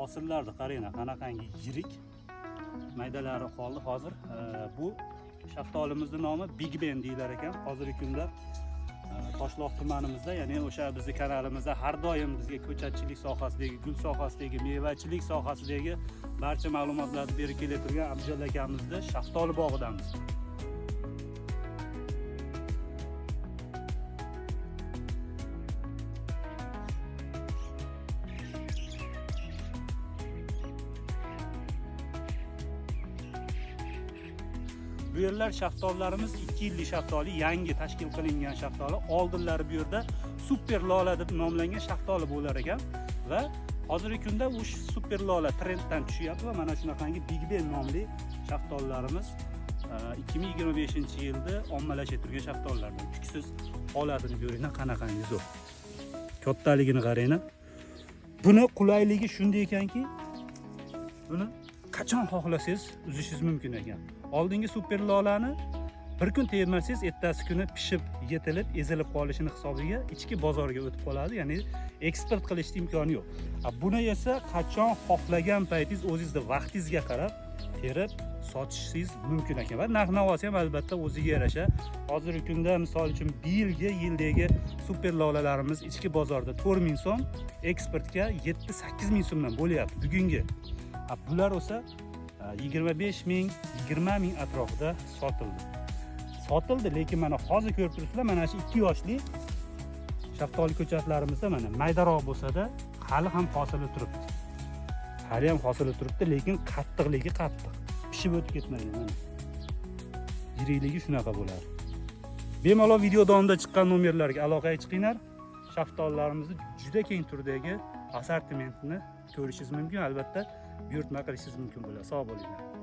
hosillarni qaranglar, qanaqangi yirik maydalari qoldi hozir. Bu shaftolimizning nomi Big Ben deyilar ekan. Hozirgi kunda Toshloq tumanimizda, ya'ni o'sha bizning kanalimizda har doim bizga ko'chatchilik sohasidagi, gul sohasidagi, mevachilik sohasidagi barcha ma'lumotlarni berib keltirgan Abdulla akamizning shaftoli bog'idamiz. Bu yerlar shaftollarimiz 2 yillik shaftoli, yangi tashkil qilingan shaftoli. Oldinlari bu yerda super lola deb nomlangan shaftoli bo'lar ekan va hozirgi kunda u super lola trenddan tushyapti va mana shunaqangi Big Ben nomli shaftollarimiz 2025-yilda ommalashib turgan shaftollardan. Kuchsiz holatini ko'ringlar, qanaqangi zo'r. Kattaligini qaranglar. Buni qulayligi shunday ekanki, buni qachon xohlasangiz uzishingiz mumkin ekan. Oldingi super lolani bir kun termasangiz, ertasi kuni pishib, yetilib, ezilib qolishini hisobiga ichki bozorga o'tib qoladi, ya'ni eksport qilishning imkoni yo'q. Buni esa qachon xohlagan paytingiz o'zingizning vaqtingizga qarab terib sotishingiz mumkin ekan va narx-navosi ham albatta o'ziga yarasha. Hozirgi kunda misol uchun yildagi super lolalarimiz ichki bozorda 4 ming so'm, eksportga 7-8 ming so'mdan bo'lyapti bugungi. Bular esa 25 ming, 20 ming atrofida sotildi, lekin mana hozir ko'rib turibsizlar, mana shu 2 yoshli shaftoli ko'chatlarimizda mana maydaroq bo'lsa-da, hali ham hosili turibdi. Hali ham hosili turibdi, lekin qattiqligi qattiq. Pishib o'tib ketmagan mana. Yirikligi shunaqa bo'ladi. Bemalol video davomida chiqqan nomerlarga aloqaga chiqinglar. Shaftollarimizni juda keng turdagi assortimentni ko'rishingiz mumkin, albatta buyurtma qilishingiz mumkin bo'ladi. Sog' bo'linglar.